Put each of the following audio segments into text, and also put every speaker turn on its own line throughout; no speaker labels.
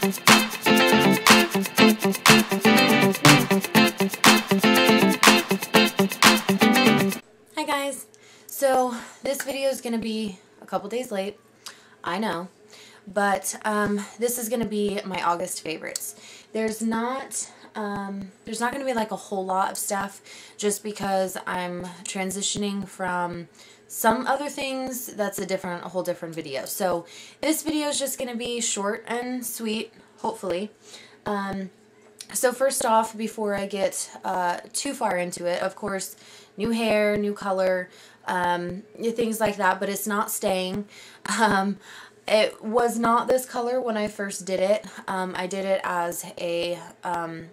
Hi guys, so this video is going to be a couple days late, I know, but this is going to be my August favorites. There's not going to be like a whole lot of stuff just because I'm transitioning from some other things. That's a whole different video. So this video is just going to be short and sweet, hopefully. So first off, before I get too far into it, of course, new hair, new color, things like that, but it's not staying. It was not this color when I first did it. I did it as an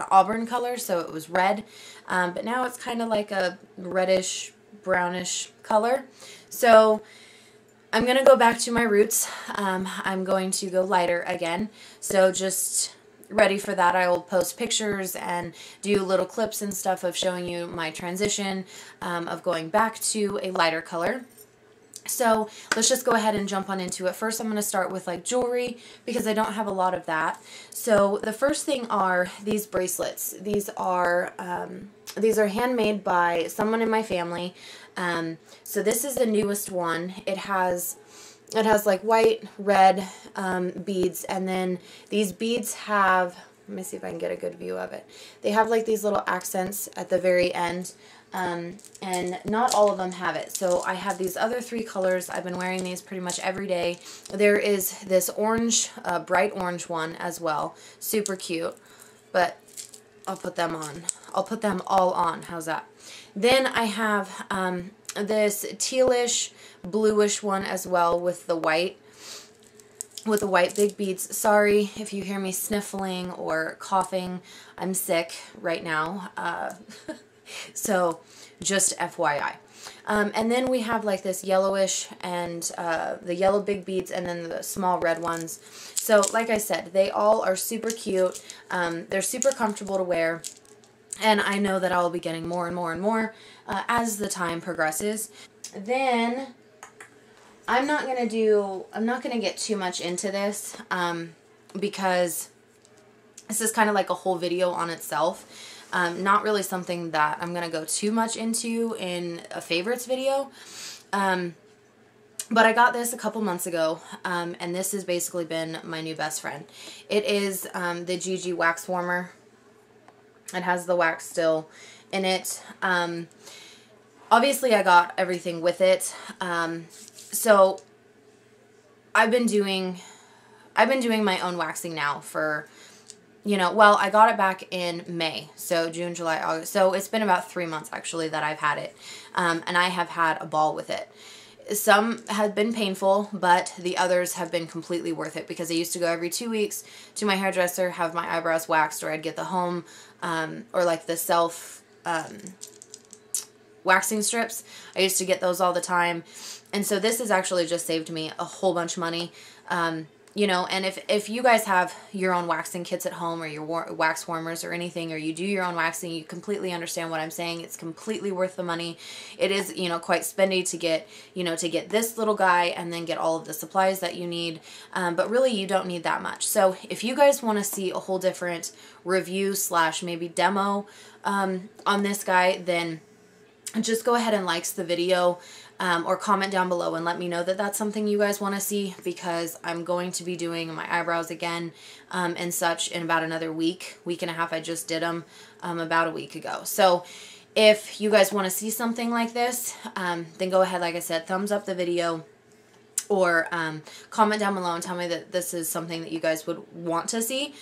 auburn color, so it was red, but now it's kind of like a reddish, brownish color. So I'm going to go back to my roots. I'm going to go lighter again, so just ready for that. I will post pictures and do little clips and stuff of showing you my transition of going back to a lighter color. So let's just go ahead and jump on into it. First I'm going to start with like jewelry because I don't have a lot of that. So the first thing are these bracelets. These are handmade by someone in my family. So this is the newest one. It has like white, red beads, and then these beads have, let me see if I can get a good view of it. They have like these little accents at the very end, and not all of them have it. So I have these other three colors. I've been wearing these pretty much every day. There is this orange, bright orange one as well. Super cute, but I'll put them on. I'll put them all on. How's that? Then I have this tealish, bluish one as well with the white big beads. Sorry if you hear me sniffling or coughing. I'm sick right now. So just FYI. And then we have like this yellowish and the yellow big beads and then the small red ones. So like I said, they all are super cute. They're super comfortable to wear. And I know that I'll be getting more and more and more as the time progresses. Then I'm not going to get too much into this because this is kind of like a whole video on itself. Not really something that I'm going to go too much into in a favorites video. But I got this a couple months ago, and this has basically been my new best friend. It is the GiGi wax warmer. It has the wax still in it. Obviously I got everything with it. So I've been doing my own waxing now for, well, I got it back in May. So June, July, August. So it's been about 3 months actually that I've had it. And I have had a ball with it. Some have been painful, but the others have been completely worth it because I used to go every 2 weeks to my hairdresser, have my eyebrows waxed, or I'd get the home or like the self waxing strips. I used to get those all the time. And so this has actually just saved me a whole bunch of money. And if you guys have your own waxing kits at home or your wax warmers or anything, or you do your own waxing, you completely understand what I'm saying. It's completely worth the money. It is, quite spendy to get this little guy and then get all of the supplies that you need. But really you don't need that much. So if you guys want to see a whole different review / maybe demo on this guy, then just go ahead and like the video. Or comment down below and let me know that that's something you guys want to see, because I'm going to be doing my eyebrows again and such in about another week and a half. I just did them about a week ago. So if you guys want to see something like this, then go ahead, like I said, thumbs up the video, or comment down below and tell me that this is something that you guys would want to see.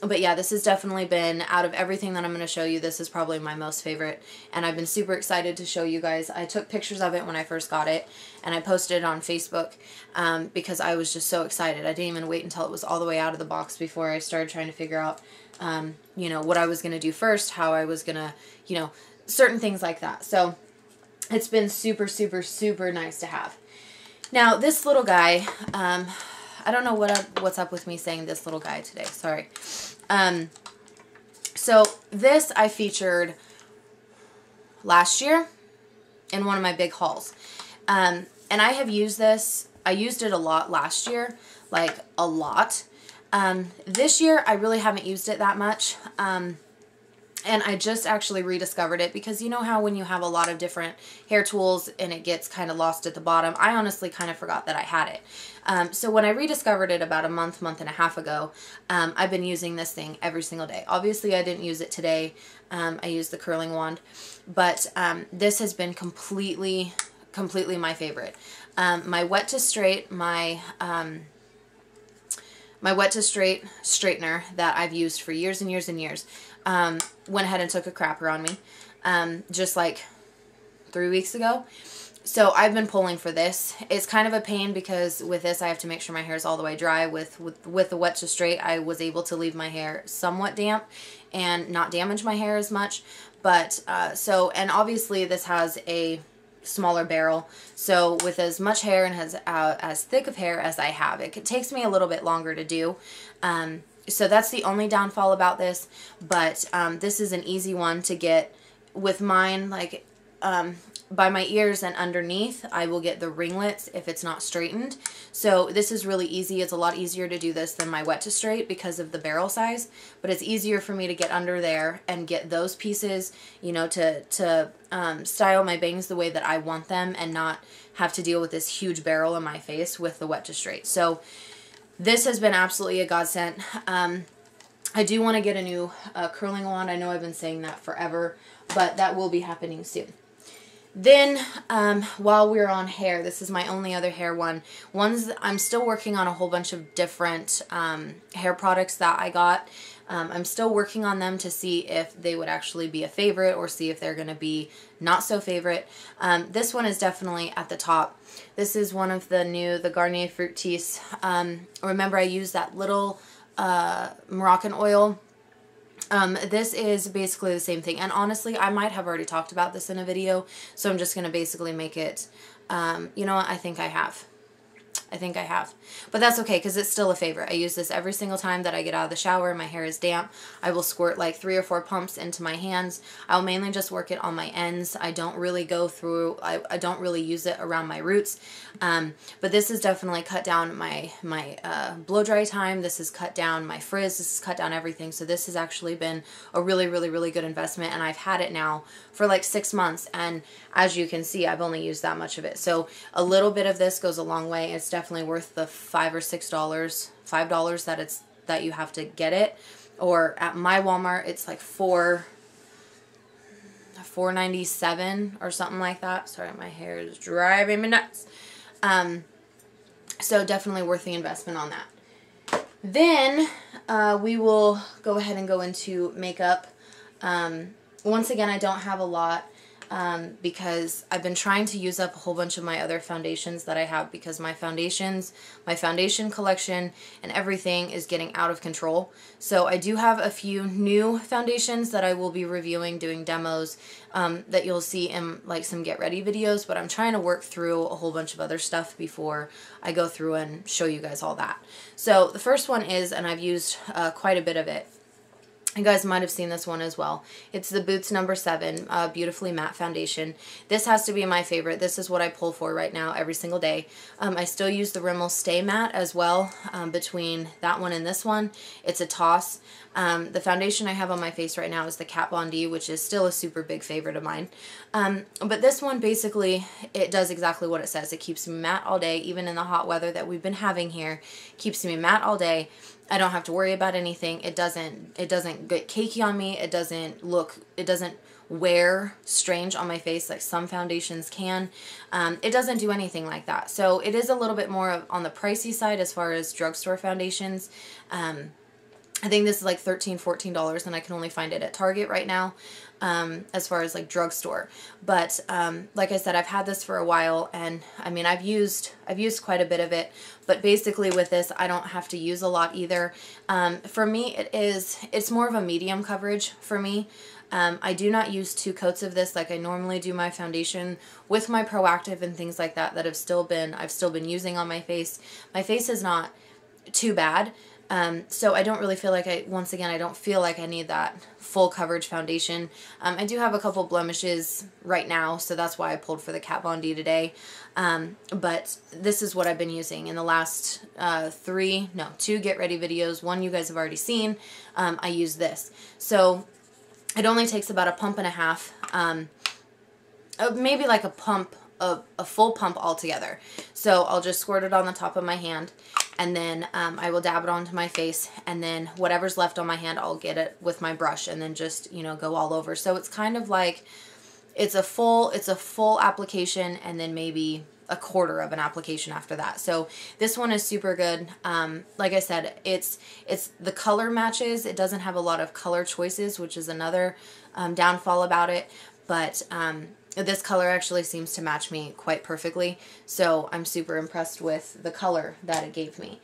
But yeah, this has definitely been, out of everything that I'm going to show you, this is probably my most favorite, and I've been super excited to show you guys. I took pictures of it when I first got it, and I posted it on Facebook because I was just so excited. I didn't even wait until it was all the way out of the box before I started trying to figure out, what I was going to do first, how I was going to, certain things like that. So it's been super, super, super nice to have. Now, this little guy, I don't know what's up with me saying this little guy today. Sorry. So this I featured last year in one of my big hauls. And I have used this. I used it a lot last year. like a lot. This year I really haven't used it that much. And I just actually rediscovered it because you know how when you have a lot of different hair tools and it gets kind of lost at the bottom, I honestly kind of forgot that I had it. So when I rediscovered it about a month and a half ago, I've been using this thing every single day. Obviously I didn't use it today. I used the curling wand, but this has been completely my favorite. My wet to straight, my wet to straight straightener that I've used for years and years and years, went ahead and took a crapper on me, just like 3 weeks ago. So I've been pulling for this. It's kind of a pain because with this I have to make sure my hair is all the way dry. With the wet to straight, I was able to leave my hair somewhat damp and not damage my hair as much. But and obviously this has a smaller barrel, so with as much hair and as thick of hair as I have, it takes me a little bit longer to do. So that's the only downfall about this, but this is an easy one to get. With mine, like by my ears and underneath, I will get the ringlets if it's not straightened. So this is really easy. It's a lot easier to do this than my wet to straight because of the barrel size, but it's easier for me to get under there and get those pieces, you know, to style my bangs the way that I want them and not have to deal with this huge barrel in my face with the wet to straight. So this has been absolutely a godsend. I do want to get a new curling wand. I know I've been saying that forever, but that will be happening soon. Then, while we're on hair, this is my only other hair one. I'm still working on a whole bunch of different hair products that I got. I'm still working on them to see if they would actually be a favorite or see if they're going to be not so favorite. This one is definitely at the top. This is one of the Garnier Fructis. Remember I used that little Moroccan oil. This is basically the same thing, and honestly I might have already talked about this in a video, so I'm just going to basically make it, you know what, I think I have, but that's okay because it's still a favorite. I use this every single time that I get out of the shower and my hair is damp. I will squirt like 3 or 4 pumps into my hands. I'll mainly just work it on my ends. I don't really go through, I don't really use it around my roots, but this has definitely cut down my blow dry time. This has cut down my frizz. This has cut down everything. So this has actually been a really good investment, and I've had it now for like 6 months, and as you can see I've only used that much of it. So a little bit of this goes a long way. It's definitely worth the $5 or $6 that you have to get it, or at my Walmart it's like $4.97 or something like that. Sorry, my hair is driving me nuts. So definitely worth the investment on that. Then we will go ahead and go into makeup. Once again, I don't have a lot because I've been trying to use up a whole bunch of my other foundations that I have, because my foundation collection and everything is getting out of control. So I do have a few new foundations that I will be reviewing, doing demos, that you'll see in like some get ready videos, but I'm trying to work through a whole bunch of other stuff before I go through and show you guys all that. So the first one is, and I've used quite a bit of it, you guys might have seen this one as well. It's the Boots number 7 Beautifully Matte Foundation. This has to be my favorite. This is what I pull for right now every single day. I still use the Rimmel Stay Matte as well, between that one and this one. It's a toss. The foundation I have on my face right now is the Kat Von D, which is still a super big favorite of mine. But this one, basically, it does exactly what it says. It keeps me matte all day, even in the hot weather that we've been having here. Keeps me matte all day. I don't have to worry about anything. It doesn't get cakey on me. It doesn't wear strange on my face like some foundations can. It doesn't do anything like that. So it is a little bit more on the pricey side as far as drugstore foundations. I think this is like $13, $14, and I can only find it at Target right now, as far as like drugstore. But like I said, I've had this for a while, and I mean I've used quite a bit of it. But basically with this, I don't have to use a lot either. For me, it's more of a medium coverage for me. I do not use 2 coats of this like I normally do my foundation with my Proactive and things like that I've still been using on my face. My face is not too bad. So I don't really feel like once again, I don't feel like I need that full coverage foundation. I do have a couple blemishes right now, so that's why I pulled for the Kat Von D today. But this is what I've been using in the last 2 get ready videos. One you guys have already seen. I use this. So it only takes about a pump and a half, maybe like a full pump altogether. So I'll just squirt it on the top of my hand, and then I will dab it onto my face, and then whatever's left on my hand, I'll get it with my brush and then just, you know, go all over. So it's kind of like, it's a full application and then maybe a quarter of an application after that. So this one is super good. Like I said, it's the color matches. It doesn't have a lot of color choices, which is another downfall about it. But this color actually seems to match me quite perfectly. So I'm super impressed with the color that it gave me.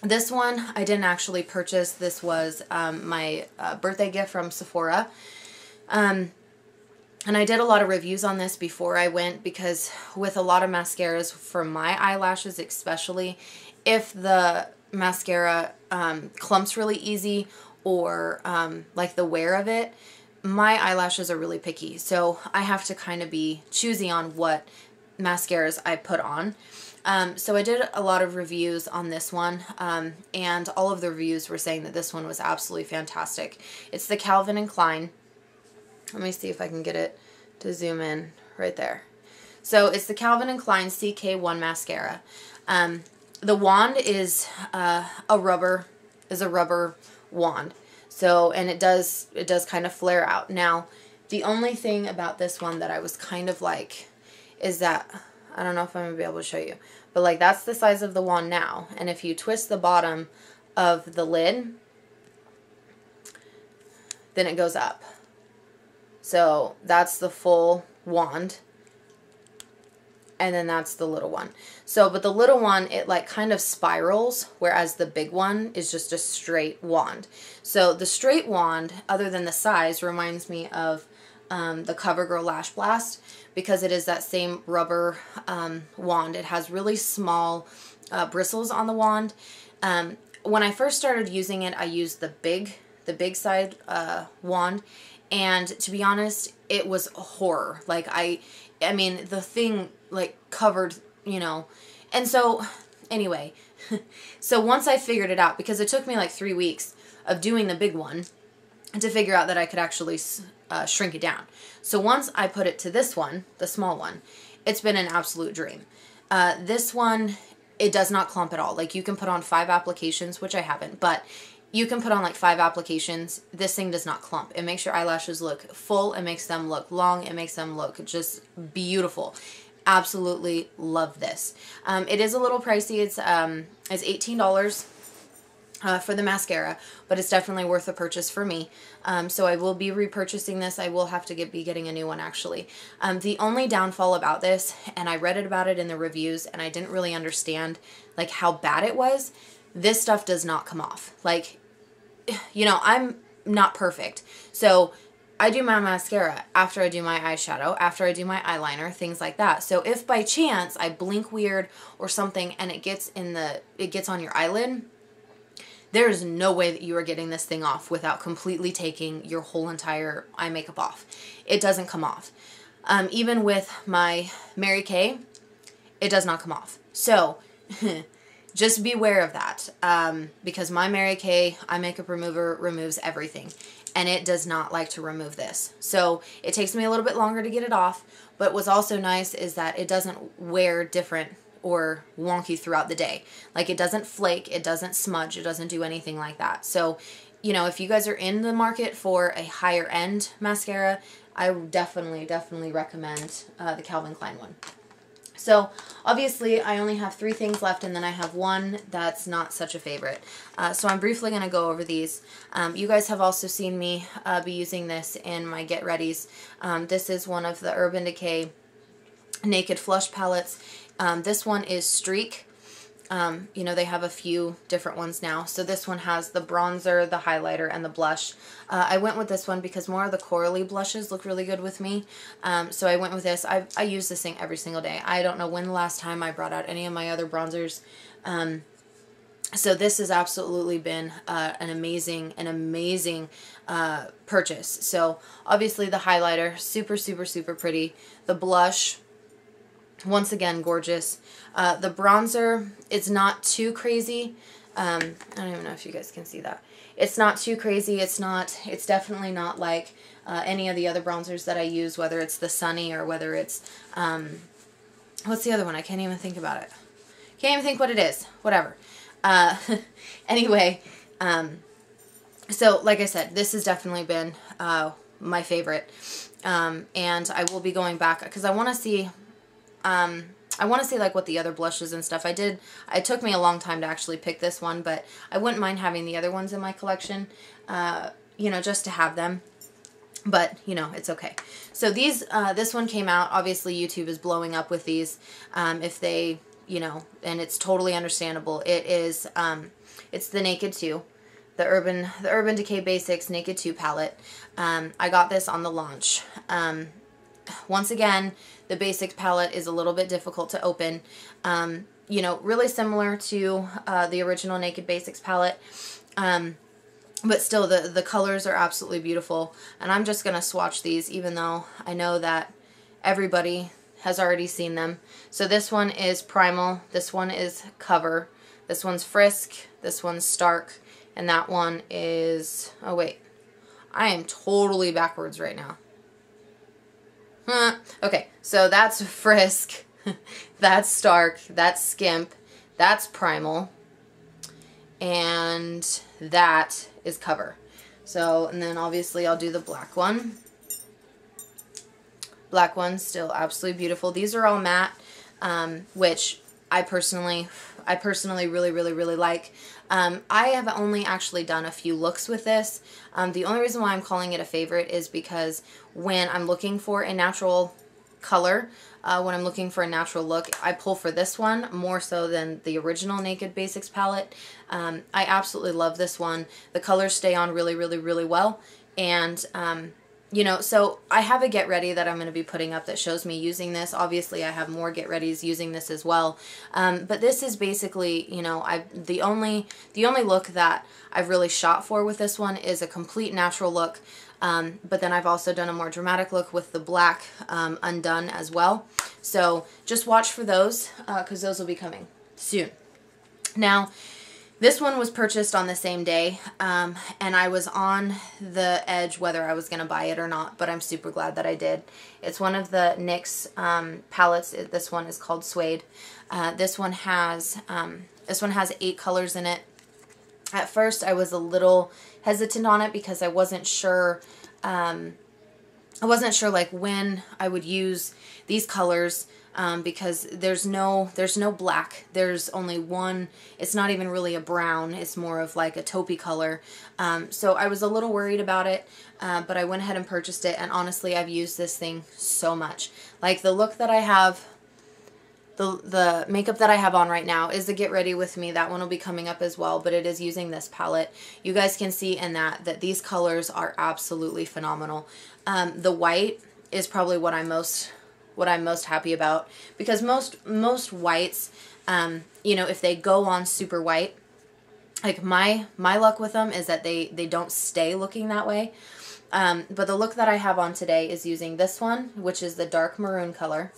This one I didn't actually purchase. This was my birthday gift from Sephora. And I did a lot of reviews on this before I went, because with a lot of mascaras, for my eyelashes especially, if the mascara clumps really easy, or like the wear of it, my eyelashes are really picky. So I have to kind of be choosy on what mascaras I put on. So I did a lot of reviews on this one, and all of the reviews were saying that this one was absolutely fantastic. It's the Calvin Klein. Let me see if I can get it to zoom in right there. So it's the Calvin Klein CK1 mascara. The wand is a rubber wand. So, and it does kind of flare out. Now, the only thing about this one that I was kind of like is that, I don't know if I'm going to be able to show you, but like that's the size of the wand now. And if you twist the bottom of the lid, then it goes up. So that's the full wand, and then that's the little one. So, but the little one, it like kind of spirals, whereas the big one is just a straight wand. So the straight wand, other than the size, reminds me of the CoverGirl Lash Blast, because it is that same rubber wand. It has really small bristles on the wand. When I first started using it, I used the big side wand. And to be honest, it was a horror. Like, I mean, the thing, like, covered, you know. And so, anyway, so once I figured it out, because it took me like 3 weeks of doing the big one to figure out that I could actually shrink it down. So once I put it to this one, the small one, it's been an absolute dream. This one, it does not clump at all. Like, you can put on 5 applications, which I haven't, but you can put on like 5 applications. This thing does not clump. It makes your eyelashes look full. It makes them look long. It makes them look just beautiful. Absolutely love this. It is a little pricey. It's $18 for the mascara, but it's definitely worth a purchase for me. So I will be repurchasing this. I will have to be getting a new one actually. The only downfall about this, and I read about it in the reviews, and I didn't really understand like how bad it was. This stuff does not come off. Like, you know, I'm not perfect. So I do my mascara after I do my eyeshadow, after I do my eyeliner, things like that. So if by chance I blink weird or something and it gets on your eyelid, there is no way that you are getting this thing off without completely taking your whole entire eye makeup off. It doesn't come off. Even with my Mary Kay, it does not come off. So just beware of that, because my Mary Kay eye makeup remover removes everything, and it does not like to remove this. So it takes me a little bit longer to get it off, but what's also nice is that it doesn't wear different or wonky throughout the day. Like, it doesn't flake, it doesn't smudge, it doesn't do anything like that. So, you know, if you guys are in the market for a higher end mascara, I definitely recommend the Calvin Klein one. So, obviously, I only have 3 things left, and then I have one that's not such a favorite. So I'm briefly going to go over these. You guys have also seen me be using this in my Get Readies. This is one of the Urban Decay Naked Flush palettes. This one is Streak. You know, they have a few different ones now. So this one has the bronzer, the highlighter, and the blush. I went with this one because more of the corally blushes look really good with me. So I went with this. I use this thing every single day. I don't know when the last time I brought out any of my other bronzers. So this has absolutely been an amazing purchase. So obviously the highlighter, super, super, super pretty. The blush, once again, gorgeous. The bronzer, it's not too crazy. I don't even know if you guys can see that. It's not too crazy. It's definitely not like any of the other bronzers that I use, whether it's the Sunny or whether it's, what's the other one? I can't even think about it. Can't even think what it is. Whatever. Anyway, so like I said, this has definitely been my favorite. And I will be going back because I want to see like what the other blushes and stuff. It took me a long time to actually pick this one, but I wouldn't mind having the other ones in my collection, you know, just to have them. But, you know, it's okay. So these, this one came out. Obviously, YouTube is blowing up with these. If they, you know, and it's totally understandable. It is, it's the Naked 2, the Urban Decay Basics Naked 2 palette. I got this on the launch. Once again, the Basics palette is a little bit difficult to open. You know, really similar to the original Naked Basics palette. But still, the colors are absolutely beautiful. And I'm just going to swatch these, even though I know that everybody has already seen them. So this one is Primal, this one is Cover, this one's Frisk, this one's Stark, and that one is, oh wait, I am totally backwards right now. Okay, so that's Frisk, that's Stark, that's Skimp, that's Primal, and that is Cover. So, and then obviously I'll do the black one. Black one's still absolutely beautiful. These are all matte, which I personally really like. I have only actually done a few looks with this. The only reason why I'm calling it a favorite is because when I'm looking for a natural color, when I'm looking for a natural look, I pull for this one more so than the original Naked Basics palette. I absolutely love this one. The colors stay on really well, and you know, so I have a get ready that I'm going to be putting up that shows me using this. Obviously, I have more get readies using this as well. But this is basically, you know, the only look that I've really shot for with this one is a complete natural look. But then I've also done a more dramatic look with the black undone as well. So just watch for those because those will be coming soon. Now, this one was purchased on the same day, and I was on the edge whether I was going to buy it or not, but I'm super glad that I did. It's one of the NYX palettes. This one is called Suede. This one has 8 colors in it. At first, I was a little hesitant on it because I wasn't sure. I wasn't sure like when I would use these colors. Because there's no black. There's only one. It's not even really a brown. It's more of like a taupey color. So I was a little worried about it, but I went ahead and purchased it. And honestly, I've used this thing so much. Like the look that I have, the makeup that I have on right now is the Get Ready With Me. That one will be coming up as well, but it is using this palette. You guys can see in that these colors are absolutely phenomenal. The white is probably what I'm most happy about, because most whites, you know, if they go on super white, like my luck with them is that they don't stay looking that way. But the look that I have on today is using this one, which is the dark maroon color,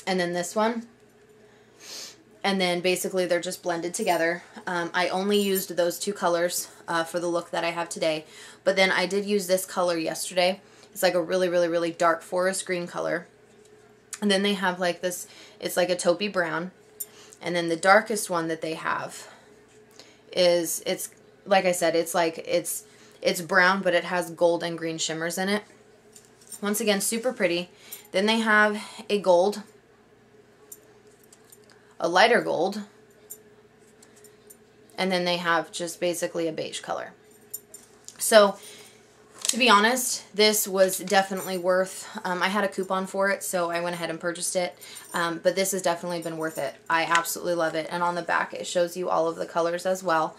and then this one, and then basically they're just blended together. I only used those 2 colors for the look that I have today, but then I did use this color yesterday. It's like a really dark forest green color. And then they have like this, it's like a taupey brown. And then the darkest one that they have is, it's like I said, it's like, it's brown, but it has gold and green shimmers in it. Once again, super pretty. Then they have a gold, a lighter gold, and then they have just basically a beige color. So, to be honest, this was definitely worth, I had a coupon for it, so I went ahead and purchased it, but this has definitely been worth it. I absolutely love it, and on the back it shows you all of the colors as well.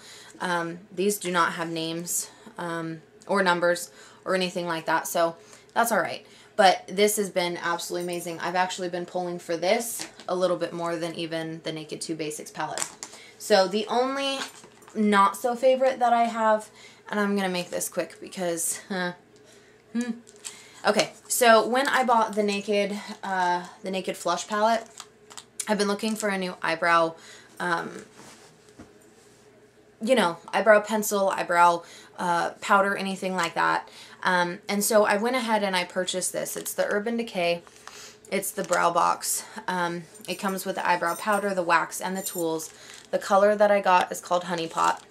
These do not have names or numbers or anything like that, so that's alright. But this has been absolutely amazing. I've actually been pulling for this a little bit more than even the Naked 2 Basics palette. So the only not so favorite that I have, and I'm going to make this quick because, okay, so when I bought the Naked Flush palette, I've been looking for a new eyebrow, you know, eyebrow pencil, eyebrow powder, anything like that. And so I went ahead and I purchased this. It's the Urban Decay. It's the Brow Box. It comes with the eyebrow powder, the wax, and the tools. The color that I got is called Honey Pot.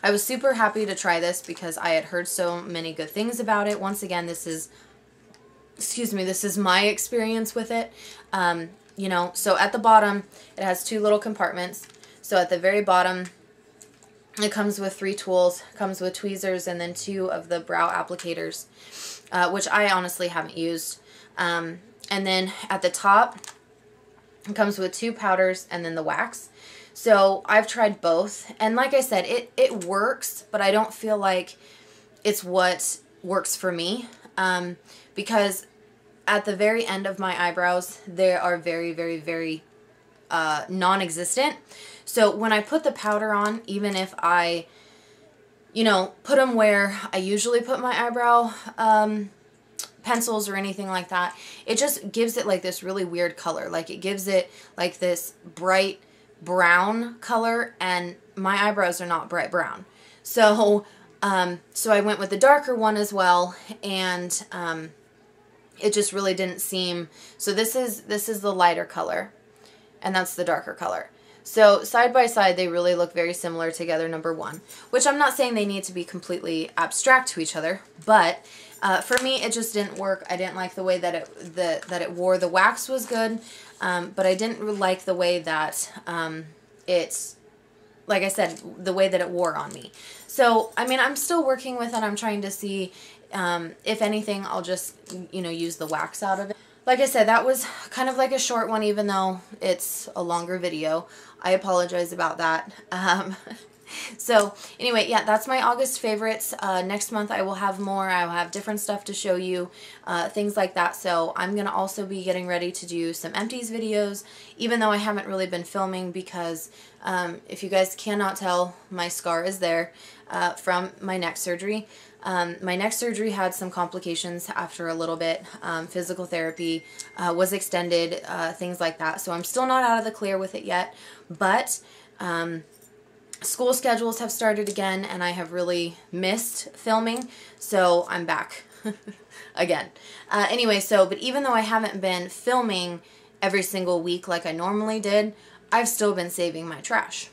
I was super happy to try this because I had heard so many good things about it. Once again, this is, excuse me, this is my experience with it. You know, so at the bottom, it has 2 little compartments. So at the very bottom, it comes with 3 tools, comes with tweezers, and then 2 of the brow applicators, which I honestly haven't used. And then at the top, it comes with 2 powders and then the wax. So I've tried both, and like I said, it works, but I don't feel like it's what works for me, because at the very end of my eyebrows, they are very, very, very non-existent. So when I put the powder on, even if I, you know, put them where I usually put my eyebrow pencils or anything like that, it just gives it like this really weird color. Like it gives it like this bright brown color, and my eyebrows are not bright brown. So so I went with the darker one as well, and it just really didn't seem, so this is the lighter color, and that's the darker color. So side by side, they really look very similar together, number one, which I'm not saying they need to be completely abstract to each other, but for me, it just didn't work. I didn't like the way that it wore. The wax was good, but I didn't like the way that it's, like I said, the way that it wore on me. So, I mean, I'm still working with it. I'm trying to see if anything, I'll just, you know, use the wax out of it. Like I said, that was kind of like a short one, even though it's a longer video. I apologize about that. So anyway, yeah, that's my August favorites. Next month I will have more. I will have different stuff to show you, things like that. So I'm going to also be getting ready to do some empties videos, even though I haven't really been filming because if you guys cannot tell, my scar is there from my neck surgery. My neck surgery had some complications after a little bit. Physical therapy was extended, things like that. So I'm still not out of the clear with it yet, but school schedules have started again, and I have really missed filming, so I'm back again. Anyway, so, but even though I haven't been filming every single week like I normally did, I've still been saving my trash.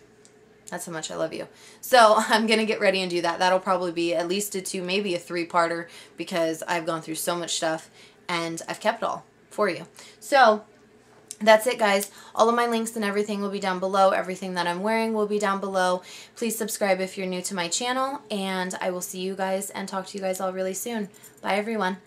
That's how much I love you. So I'm going to get ready and do that. That'll probably be at least a 2, maybe a 3-parter, because I've gone through so much stuff, and I've kept it all for you. So that's it, guys. All of my links and everything will be down below. Everything that I'm wearing will be down below. Please subscribe if you're new to my channel, and I will see you guys and talk to you guys all really soon. Bye, everyone.